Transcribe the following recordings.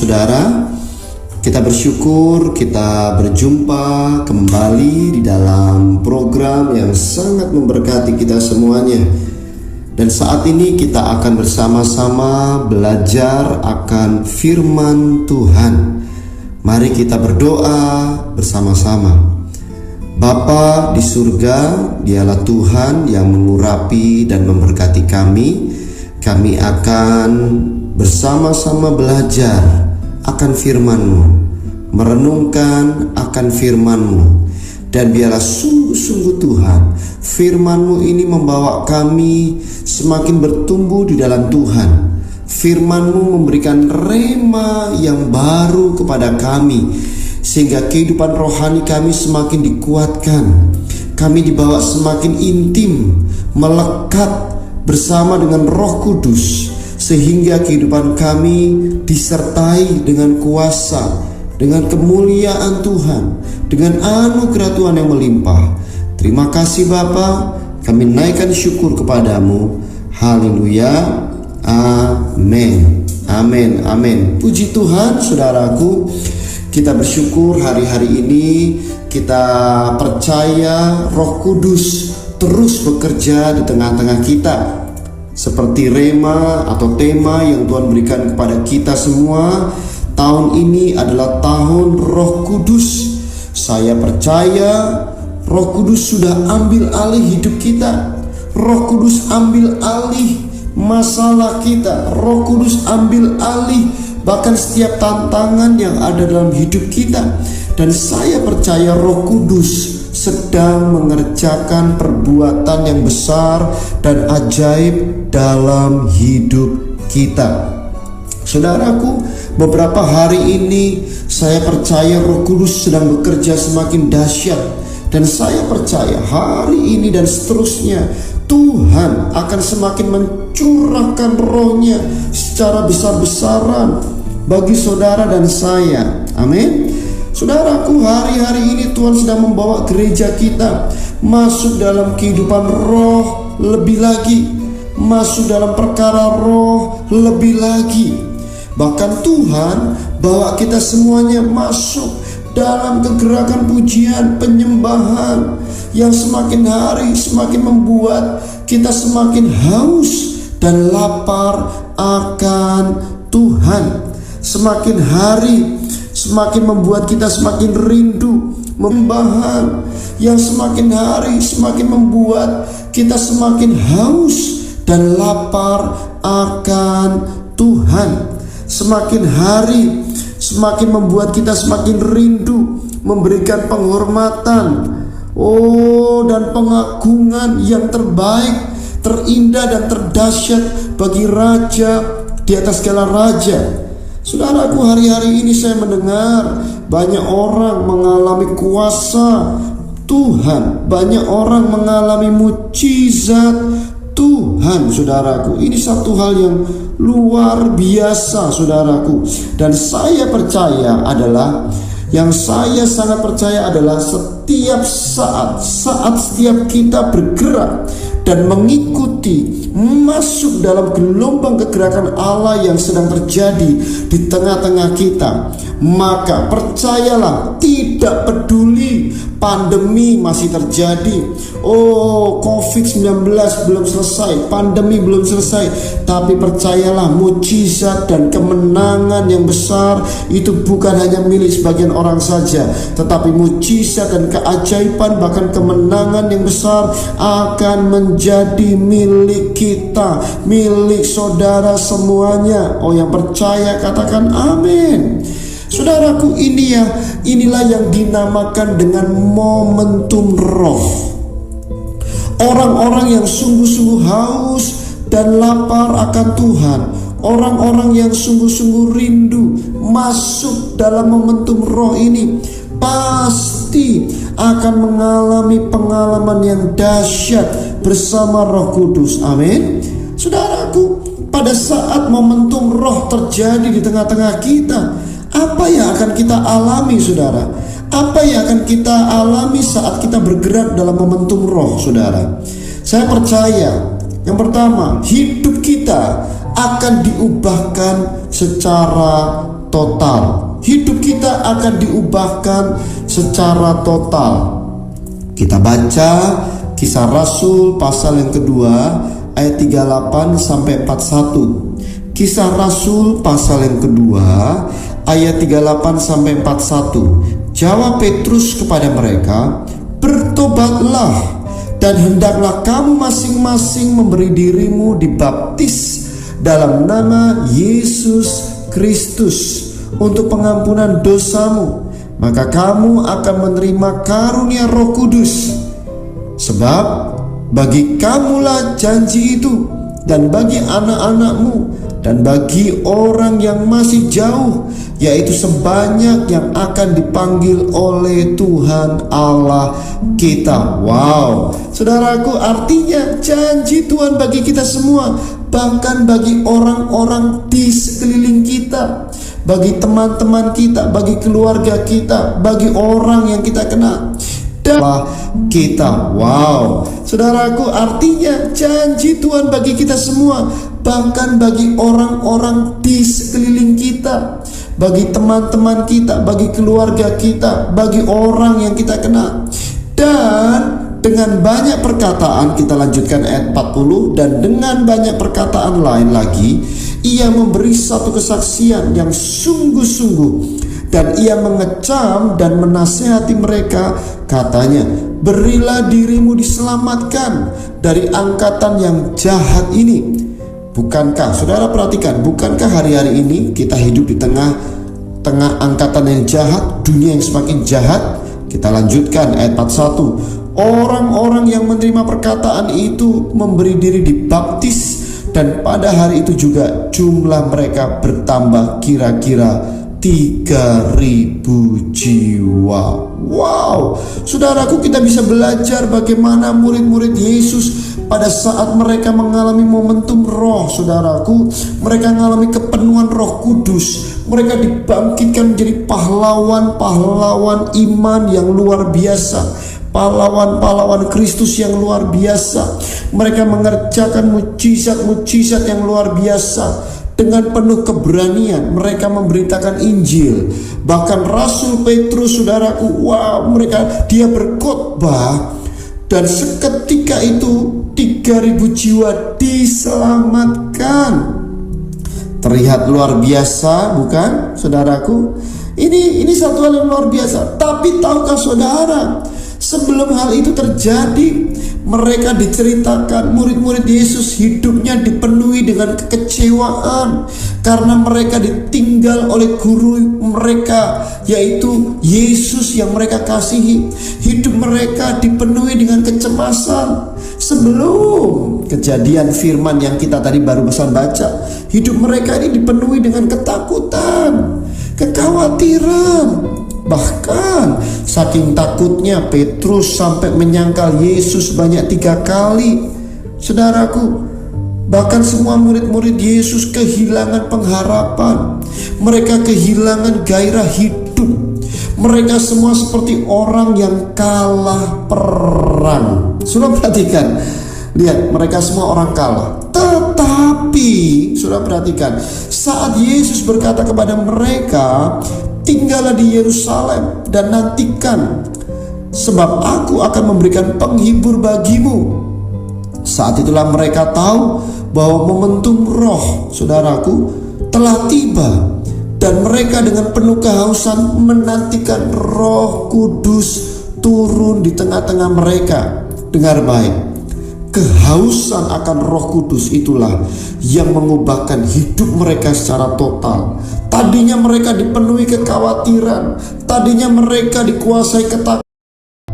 saudara. Kita bersyukur kita berjumpa kembali di dalam program yang sangat memberkati kita semuanya. Dan saat ini kita akan bersama-sama belajar akan firman Tuhan. Mari kita berdoa bersama-sama. Bapa di surga, Dialah Tuhan yang mengurapi dan memberkati kami. Kami akan bersama-sama belajar akan firman-Mu, merenungkan akan firman-Mu. Dan biarlah sungguh-sungguh Tuhan, firman-Mu ini membawa kami semakin bertumbuh di dalam Tuhan. Firman-Mu memberikan rema yang baru kepada kami, sehingga kehidupan rohani kami semakin dikuatkan. Kami dibawa semakin intim, melekat bersama dengan Roh Kudus, sehingga kehidupan kami disertai dengan kuasa, dengan kemuliaan Tuhan, dengan anugerah Tuhan yang melimpah. Terima kasih Bapa, kami naikkan syukur kepadamu. Haleluya, amin, amin, amin. Puji Tuhan saudaraku, kita bersyukur hari-hari ini kita percaya Roh Kudus terus bekerja di tengah-tengah kita. Seperti rema atau tema yang Tuhan berikan kepada kita semua, tahun ini adalah tahun Roh Kudus. Saya percaya Roh Kudus sudah ambil alih hidup kita. Roh Kudus ambil alih masalah kita. Roh Kudus ambil alih bahkan setiap tantangan yang ada dalam hidup kita. Dan saya percaya Roh Kudus sedang mengerjakan perbuatan yang besar dan ajaib dalam hidup kita. Saudaraku, beberapa hari ini saya percaya Roh Kudus sedang bekerja semakin dahsyat. Dan saya percaya hari ini dan seterusnya Tuhan akan semakin mencurahkan rohnya secara besar-besaran bagi saudara dan saya. Amin. Saudaraku, hari-hari ini Tuhan sedang membawa gereja kita masuk dalam kehidupan roh lebih lagi, masuk dalam perkara roh lebih lagi. Bahkan Tuhan bawa kita semuanya masuk dalam kegerakan pujian, penyembahan yang semakin hari semakin membuat kita semakin haus dan lapar akan Tuhan. Semakin hari semakin membuat kita semakin rindu membahan, yang semakin hari semakin membuat kita semakin haus dan lapar akan Tuhan. Semakin hari semakin membuat kita semakin rindu memberikan penghormatan, dan pengagungan yang terbaik, terindah dan terdahsyat bagi Raja di atas segala raja. Saudaraku, hari-hari ini saya mendengar banyak orang mengalami kuasa Tuhan, banyak orang mengalami mukjizat Tuhan. Saudaraku, ini satu hal yang luar biasa saudaraku. Dan saya percaya adalah, yang saya sangat percaya adalah setiap saat setiap kita bergerak dan mengikuti masuk dalam gelombang kegerakan Allah yang sedang terjadi di tengah-tengah kita, maka percayalah, tidak peduli pandemi masih terjadi, COVID-19 belum selesai, pandemi belum selesai, tapi percayalah, mukjizat dan kemenangan yang besar itu bukan hanya milik sebagian orang saja, tetapi mukjizat dan keajaiban bahkan kemenangan yang besar akan menjadi milik kita, milik saudara semuanya. Yang percaya katakan amin. Saudaraku, inilah yang dinamakan dengan momentum roh. Orang-orang yang sungguh-sungguh haus dan lapar akan Tuhan, orang-orang yang sungguh-sungguh rindu masuk dalam momentum roh ini, pasti akan mengalami pengalaman yang dahsyat bersama Roh Kudus. Amin. Saudaraku, pada saat momentum roh terjadi di tengah-tengah kita, apa yang akan kita alami, saudara? Apa yang akan kita alami saat kita bergerak dalam momentum roh, saudara? Saya percaya, yang pertama, hidup kita akan diubahkan secara total. Hidup kita akan diubahkan secara total. Kita baca Kisah Rasul pasal yang kedua ayat 38 sampai 41. Kisah Rasul pasal yang kedua ayat 38 sampai 41. Jawab Petrus kepada mereka, "Bertobatlah dan hendaklah kamu masing-masing memberi dirimu dibaptis dalam nama Yesus Kristus untuk pengampunan dosamu, maka kamu akan menerima karunia Roh Kudus. Sebab bagi kamulah janji itu, dan bagi anak-anakmu, dan bagi orang yang masih jauh, yaitu sebanyak yang akan dipanggil oleh Tuhan Allah kita." Wow, saudaraku, artinya janji Tuhan bagi kita semua, bahkan bagi orang-orang di sekeliling kita, bagi teman-teman kita, bagi keluarga kita, bagi orang yang kita kenal kita. Wow, saudaraku, artinya janji Tuhan bagi kita semua, bahkan bagi orang-orang di sekeliling kita, bagi teman-teman kita, bagi keluarga kita, bagi orang yang kita kenal. Dan dengan banyak perkataan, kita lanjutkan ayat 40, dan dengan banyak perkataan lain lagi, ia memberi satu kesaksian yang sungguh-sungguh, dan ia mengecam dan menasihati mereka, katanya, "Berilah dirimu diselamatkan dari angkatan yang jahat ini." Bukankah, saudara perhatikan, bukankah hari-hari ini kita hidup di tengah angkatan yang jahat, dunia yang semakin jahat? Kita lanjutkan ayat 41. Orang-orang yang menerima perkataan itu memberi diri dibaptis, dan pada hari itu juga jumlah mereka bertambah kira-kira 3.000 jiwa. Wow, saudaraku, kita bisa belajar bagaimana murid-murid Yesus pada saat mereka mengalami momentum roh, saudaraku, mereka mengalami kepenuhan Roh Kudus. Mereka dibangkitkan menjadi pahlawan-pahlawan iman yang luar biasa, pahlawan-pahlawan Kristus yang luar biasa. Mereka mengerjakan mujizat-mujizat yang luar biasa. Dengan penuh keberanian mereka memberitakan Injil. Bahkan Rasul Petrus, saudaraku, wow, dia berkhotbah, dan seketika itu 3.000 jiwa diselamatkan. Terlihat luar biasa, bukan, saudaraku? Ini satu hal yang luar biasa. Tapi tahukah saudara, sebelum hal itu terjadi, mereka diceritakan murid-murid Yesus hidupnya dipenuhi dengan kekecewaan karena mereka ditinggal oleh guru mereka, yaitu Yesus yang mereka kasihi. Hidup mereka dipenuhi dengan kecemasan. Sebelum kejadian firman yang kita tadi baru baca, hidup mereka ini dipenuhi dengan ketakutan, kekhawatiran. Bahkan saking takutnya Petrus sampai menyangkal Yesus banyak 3 kali. Saudaraku, bahkan semua murid-murid Yesus kehilangan pengharapan. Mereka kehilangan gairah hidup. Mereka semua seperti orang yang kalah perang. Sudah perhatikan, lihat, mereka semua orang kalah. Tetapi sudah perhatikan, saat Yesus berkata kepada mereka, "Tinggallah di Yerusalem dan nantikan, sebab aku akan memberikan penghibur bagimu." Saat itulah mereka tahu bahwa momentum roh, saudaraku, telah tiba, dan mereka dengan penuh kehausan menantikan Roh Kudus turun di tengah-tengah mereka. Dengar baik, kehausan akan Roh Kudus itulah yang mengubahkan hidup mereka secara total. Tadinya mereka dipenuhi kekhawatiran, tadinya mereka dikuasai ketakutan,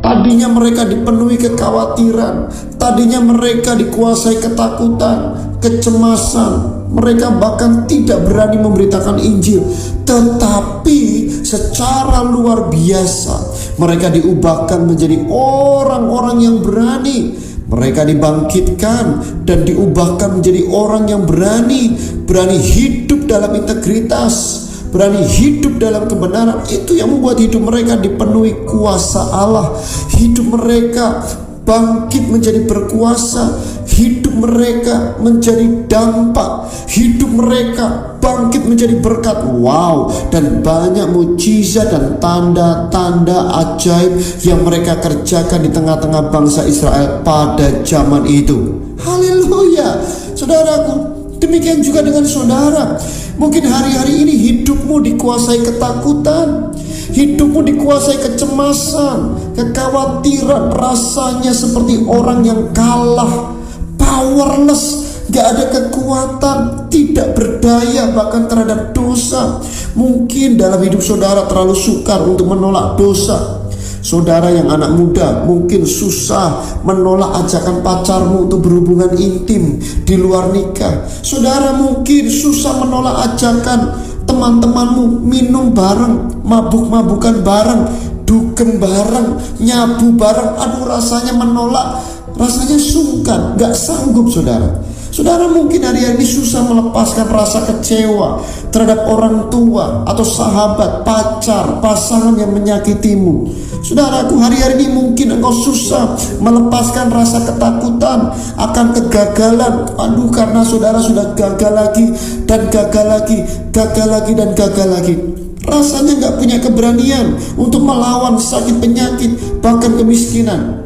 tadinya mereka dipenuhi kekhawatiran, tadinya mereka dikuasai ketakutan, kecemasan. Mereka bahkan tidak berani memberitakan Injil. Tetapi secara luar biasa mereka diubahkan menjadi orang-orang yang berani. Mereka dibangkitkan dan diubahkan menjadi orang yang berani hidup dalam integritas, berani hidup dalam kebenaran. Itu yang membuat hidup mereka dipenuhi kuasa Allah. Hidup mereka bangkit menjadi berkuasa. Hidup mereka menjadi dampak. Hidup mereka bangkit bangkit menjadi berkat. Wow, dan banyak mujizat dan tanda-tanda ajaib yang mereka kerjakan di tengah-tengah bangsa Israel pada zaman itu. Haleluya. Saudaraku, demikian juga dengan saudara. Mungkin hari-hari ini hidupmu dikuasai ketakutan, hidupmu dikuasai kecemasan, kekhawatiran, rasanya seperti orang yang kalah, powerless, gak ada kekuatan, tidak berdaya bahkan terhadap dosa. Mungkin dalam hidup saudara terlalu sukar untuk menolak dosa. Saudara yang anak muda mungkin susah menolak ajakan pacarmu untuk berhubungan intim di luar nikah. Saudara mungkin susah menolak ajakan teman-temanmu minum bareng, mabuk-mabukan bareng, dugem bareng, nyabu bareng. Aduh, rasanya menolak, rasanya sungkan, gak sanggup saudara. Saudara mungkin hari ini susah melepaskan rasa kecewa terhadap orang tua atau sahabat, pacar, pasangan yang menyakitimu. Saudaraku, hari-hari ini mungkin engkau susah melepaskan rasa ketakutan akan kegagalan. Aduh, karena saudara sudah gagal lagi dan gagal lagi, gagal lagi dan gagal lagi. Rasanya gak punya keberanian untuk melawan sakit penyakit, bahkan kemiskinan.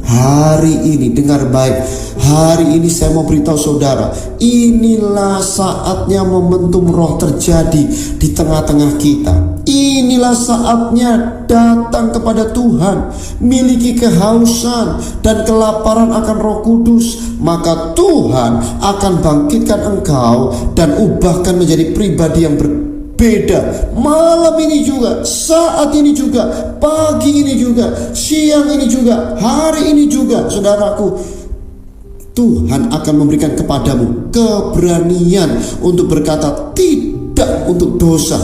Hari ini dengar baik, hari ini saya mau beritahu saudara, inilah saatnya momentum roh terjadi di tengah-tengah kita. Inilah saatnya datang kepada Tuhan, miliki kehausan dan kelaparan akan Roh Kudus, maka Tuhan akan bangkitkan engkau dan ubahkan menjadi pribadi yang berbeda. Malam ini juga, saat ini juga, pagi ini juga, siang ini juga, hari ini juga, saudaraku, Tuhan akan memberikan kepadamu keberanian untuk berkata tidak untuk dosa.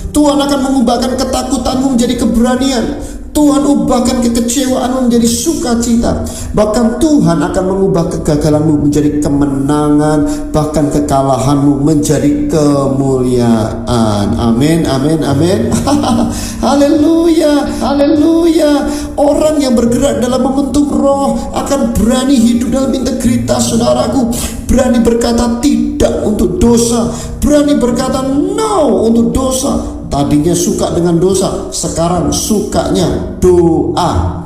Tuhan akan mengubahkan ketakutanmu menjadi keberanian. Tuhan ubahkan kekecewaanmu menjadi sukacita. Bahkan Tuhan akan mengubah kegagalanmu menjadi kemenangan, bahkan kekalahanmu menjadi kemuliaan. Amin, amin, amin. Haleluya, haleluya. Orang yang bergerak dalam momentum roh akan berani hidup dalam integritas, saudaraku. Berani berkata tidak untuk dosa, berani berkata no untuk dosa. Tadinya suka dengan dosa, sekarang sukanya doa.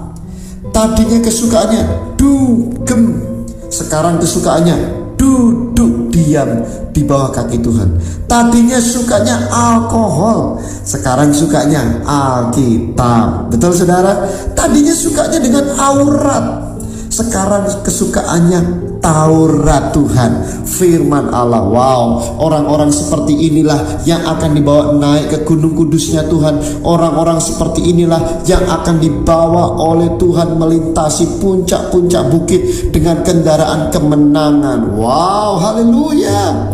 Tadinya kesukaannya dugem, sekarang kesukaannya duduk diam di bawah kaki Tuhan. Tadinya sukanya alkohol, sekarang sukanya Alkitab. Betul saudara? Tadinya sukanya dengan aurat, sekarang kesukaannya Taurat Tuhan, firman Allah. Wow, orang-orang seperti inilah yang akan dibawa naik ke gunung kudusnya Tuhan. Orang-orang seperti inilah yang akan dibawa oleh Tuhan melintasi puncak-puncak bukit dengan kendaraan kemenangan. Wow, haleluya.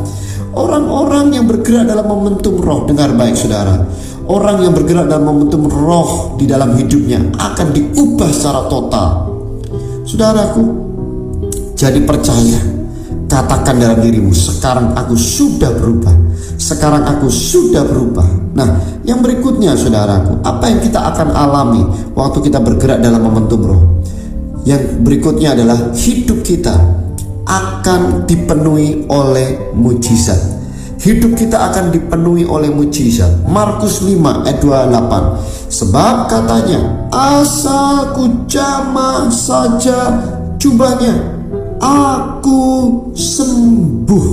Orang-orang yang bergerak dalam momentum roh, dengar baik saudara, orang yang bergerak dalam momentum roh di dalam hidupnya akan diubah secara total. Saudaraku, jadi percaya, katakan dalam dirimu, sekarang aku sudah berubah, sekarang aku sudah berubah. Nah, yang berikutnya saudaraku, apa yang kita akan alami waktu kita bergerak dalam momentum roh? Yang berikutnya adalah hidup kita akan dipenuhi oleh mujizat. Hidup kita akan dipenuhi oleh mujizat. Markus 5 ayat 28. Sebab katanya, asal ku jamah saja jubahnya, aku sembuh.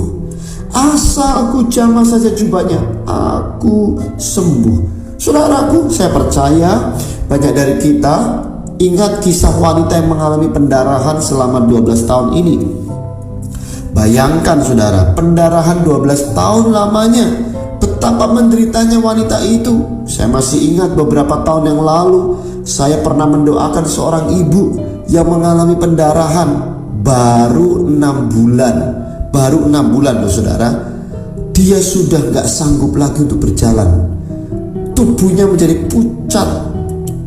Asal aku jamah saja jubahnya, aku sembuh. Saudaraku, saya percaya banyak dari kita ingat kisah wanita yang mengalami pendarahan selama 12 tahun ini. Bayangkan saudara, pendarahan 12 tahun lamanya, betapa menderitanya wanita itu. Saya masih ingat beberapa tahun yang lalu, saya pernah mendoakan seorang ibu yang mengalami pendarahan baru 6 bulan. Baru 6 bulan loh saudara. Dia sudah gak sanggup lagi untuk berjalan. Tubuhnya menjadi pucat,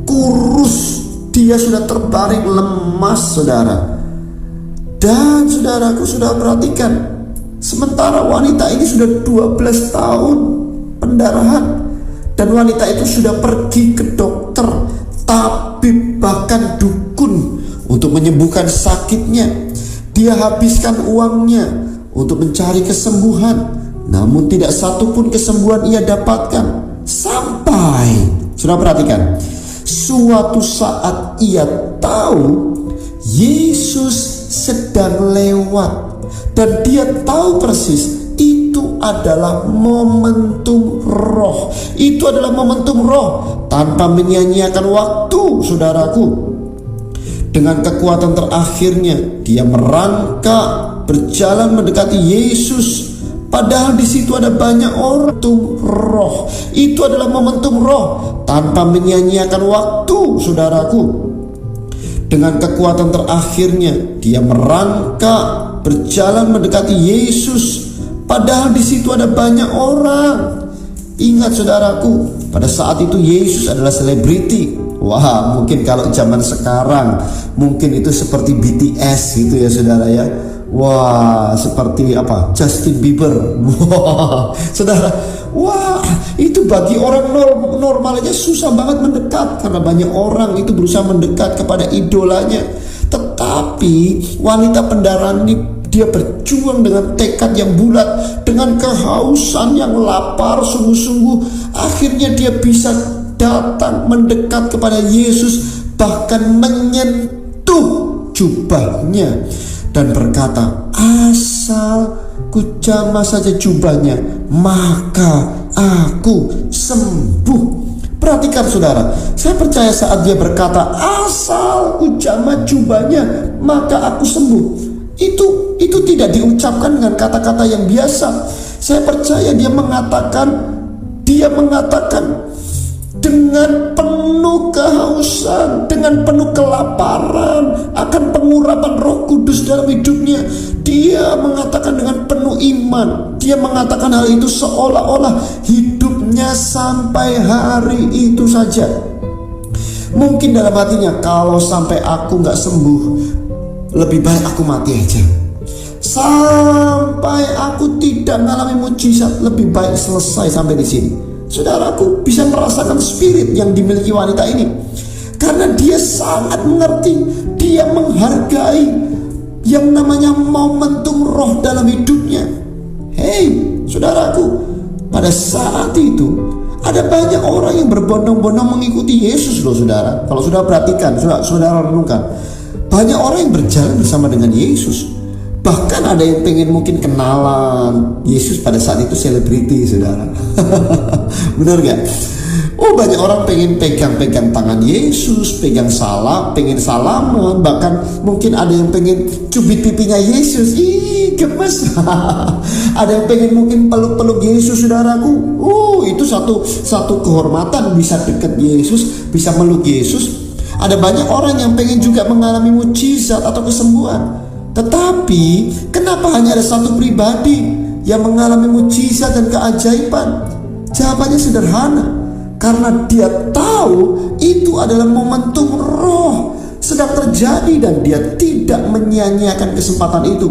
kurus. Dia sudah terbaring lemas saudara. Dan saudaraku sudah perhatikan, sementara wanita ini sudah 12 tahun pendarahan. Dan wanita itu sudah pergi ke dokter, tabib, bahkan dukun untuk menyembuhkan sakitnya. Dia habiskan uangnya untuk mencari kesembuhan. namun tidak satu pun kesembuhan ia dapatkan. Sampai, sudah perhatikan, suatu saat ia tahu Yesus sedang lewat, dan dia tahu persis itu adalah momentum roh. Itu adalah momentum roh. Tanpa menyia-nyiakan waktu, saudaraku, dengan kekuatan terakhirnya dia merangkak berjalan mendekati Yesus. Padahal di situ ada banyak orang. Roh itu adalah momentum roh. Tanpa menyia-nyiakan waktu, saudaraku, dengan kekuatan terakhirnya dia merangkak berjalan mendekati Yesus. Padahal di situ ada banyak orang. Ingat, saudaraku, pada saat itu Yesus adalah selebriti. Wah, mungkin kalau zaman sekarang mungkin itu seperti BTS gitu ya, saudara ya. Wah, seperti apa? Justin Bieber. Wah, saudara. Wah, itu bagi orang normal aja susah banget mendekat, karena banyak orang itu berusaha mendekat kepada idolanya. Tetapi wanita pendaraan ini, dia berjuang dengan tekad yang bulat, dengan kehausan yang lapar sungguh-sungguh. Akhirnya dia bisa datang mendekat kepada Yesus, bahkan menyentuh jubahnya dan berkata, asal ku jamah saja jubahnya, maka aku sembuh. Perhatikan, saudara, saya percaya saat dia berkata asal ku jamah jubahnya, maka aku sembuh, itu tidak diucapkan dengan kata-kata yang biasa. Saya percaya dia mengatakan dengan penuh kehausan, dengan penuh kelaparan akan pengurapan Roh Kudus dalam hidupnya. Dia mengatakan dengan penuh iman. Dia mengatakan hal itu seolah-olah hidupnya sampai hari itu saja. Mungkin dalam hatinya, kalau sampai aku gak sembuh, lebih baik aku mati aja. Sampai aku tidak mengalami mujizat, lebih baik selesai sampai di sini. Saudaraku bisa merasakan spirit yang dimiliki wanita ini, karena dia sangat mengerti, dia menghargai yang namanya momentum roh dalam hidupnya. Hei, saudaraku, pada saat itu ada banyak orang yang berbondong-bondong mengikuti Yesus loh, saudara. Kalau sudah perhatikan, saudara renungkan, banyak orang yang berjalan bersama dengan Yesus. Bahkan ada yang pengen mungkin kenalan Yesus pada saat itu selebriti, saudara. Benar gak? Oh, banyak orang pengen pegang-pegang tangan Yesus, pengen salaman, bahkan mungkin ada yang pengen cubit pipinya Yesus. Ih, gemes. Ada yang pengen mungkin peluk-peluk Yesus, saudaraku. Itu satu kehormatan, bisa dekat Yesus, bisa meluk Yesus. Ada banyak orang yang pengen juga mengalami mujizat atau kesembuhan. Tetapi kenapa hanya ada satu pribadi yang mengalami mujizat dan keajaiban? Jawabannya sederhana, karena dia tahu itu adalah momentum roh sedang terjadi dan dia tidak menyia-nyiakan kesempatan itu.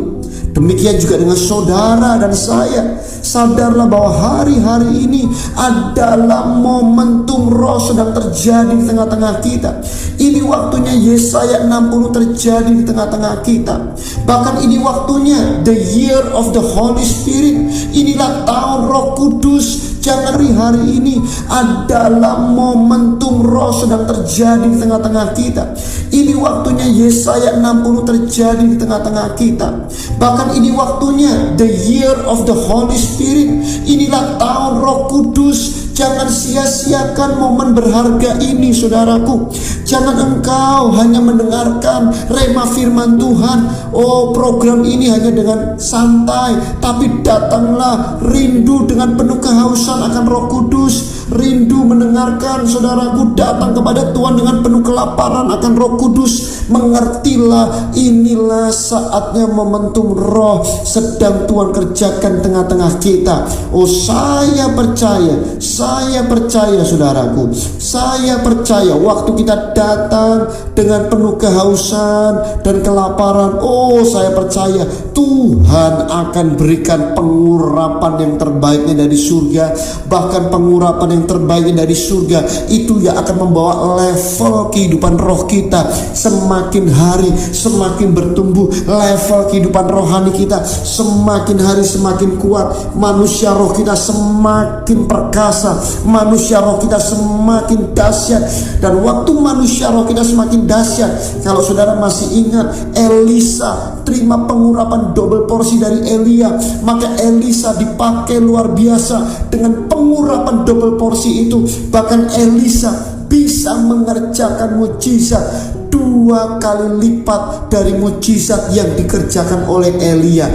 Demikian juga dengan saudara dan saya. Sadarlah bahwa hari-hari ini adalah momentum roh sedang terjadi di tengah-tengah kita. Ini waktunya Yesaya 60 terjadi di tengah-tengah kita. Bahkan ini waktunya the year of the Holy Spirit. Inilah tahun Roh Kudus. Jangan hari ini adalah momentum roh sedang terjadi di tengah-tengah kita. Ini waktunya Yesaya 60 terjadi di tengah-tengah kita. Bahkan ini waktunya the year of the Holy Spirit. Inilah tahun Roh Kudus. Jangan sia-siakan momen berharga ini, saudaraku. Jangan engkau hanya mendengarkan rema firman Tuhan. Program ini hanya dengan santai, tapi datanglah rindu dengan penuh kehausan akan Roh Kudus. Rindu mendengarkan, saudaraku, datang kepada Tuhan dengan penuh kelaparan akan Roh Kudus. Mengertilah, inilah saatnya momentum roh sedang Tuhan kerjakan tengah-tengah kita. Saya percaya, saudaraku, saya percaya waktu kita datang dengan penuh kehausan dan kelaparan, saya percaya Tuhan akan berikan pengurapan yang terbaiknya dari surga. Bahkan pengurapan yang terbaiknya dari surga itu yang akan membawa level kehidupan roh kita semakin hari semakin bertumbuh. Level kehidupan rohani kita semakin hari semakin kuat. Manusia roh kita semakin perkasa, manusia roh kita semakin dahsyat. Dan waktu manusia roh kita semakin dahsyat, kalau saudara masih ingat, Elisa terima pengurapan double porsi dari Elia, maka Elisa dipakai luar biasa dengan pengurapan double porsi itu. Bahkan Elisa bisa mengerjakan mujizat 2 kali lipat dari mujizat yang dikerjakan oleh Elia.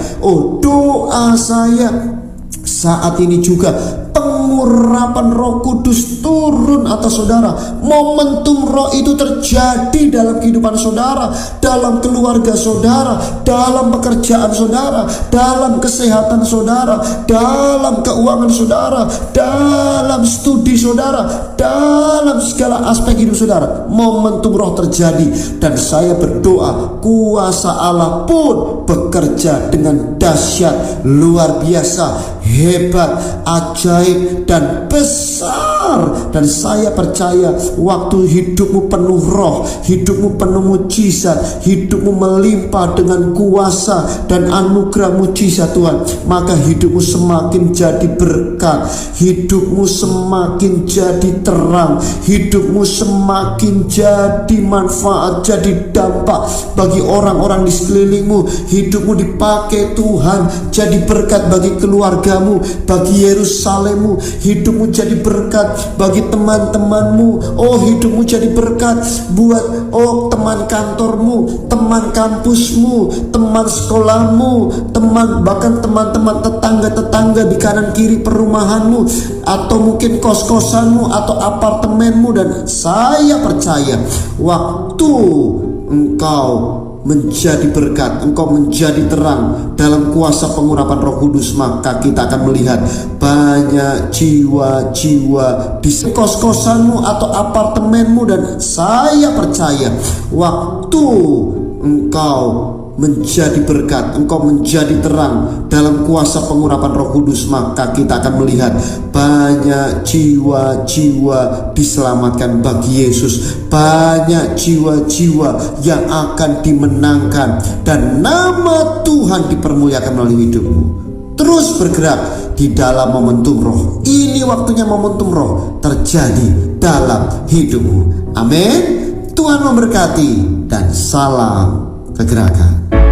Doa saya saat ini juga, pengurapan Roh Kudus turun atas saudara. Momentum roh itu terjadi dalam kehidupan saudara, dalam keluarga saudara, dalam pekerjaan saudara, dalam kesehatan saudara, dalam keuangan saudara, dalam studi saudara, dalam segala aspek hidup saudara. Momentum roh terjadi, dan saya berdoa kuasa Allah pun bekerja dengan dahsyat, luar biasa, hebat, ajaib, dan besar. Dan saya percaya waktu hidupmu penuh roh, hidupmu penuh mujizat, hidupmu melimpah dengan kuasa dan anugerah mujizat Tuhan, maka hidupmu semakin jadi berkat, hidupmu semakin jadi terang, hidupmu semakin jadi manfaat, jadi dampak bagi orang-orang di sekelilingmu. Hidupmu dipakai Tuhan jadi berkat bagi keluargamu, bagi Yerusalemmu. Hidupmu jadi berkat bagi teman-temanmu. Hidupmu jadi berkat buat teman kantormu, teman kampusmu, teman sekolahmu, bahkan teman-teman tetangga-tetangga di kanan kiri perumahanmu, atau mungkin kos-kosanmu atau apartemenmu. Dan saya percaya waktu engkau menjadi berkat, engkau menjadi terang dalam kuasa pengurapan Roh Kudus, maka kita akan melihat banyak jiwa-jiwa di kos-kosanmu atau apartemenmu. Dan saya percaya waktu engkau menjadi berkat, engkau menjadi terang dalam kuasa pengurapan Roh Kudus, maka kita akan melihat banyak jiwa-jiwa diselamatkan bagi Yesus, banyak jiwa-jiwa yang akan dimenangkan, dan nama Tuhan dipermuliakan melalui hidupmu. Terus bergerak di dalam momentum roh. Ini waktunya momentum roh terjadi dalam hidupmu. Amin. Tuhan memberkati dan salam kegerakan.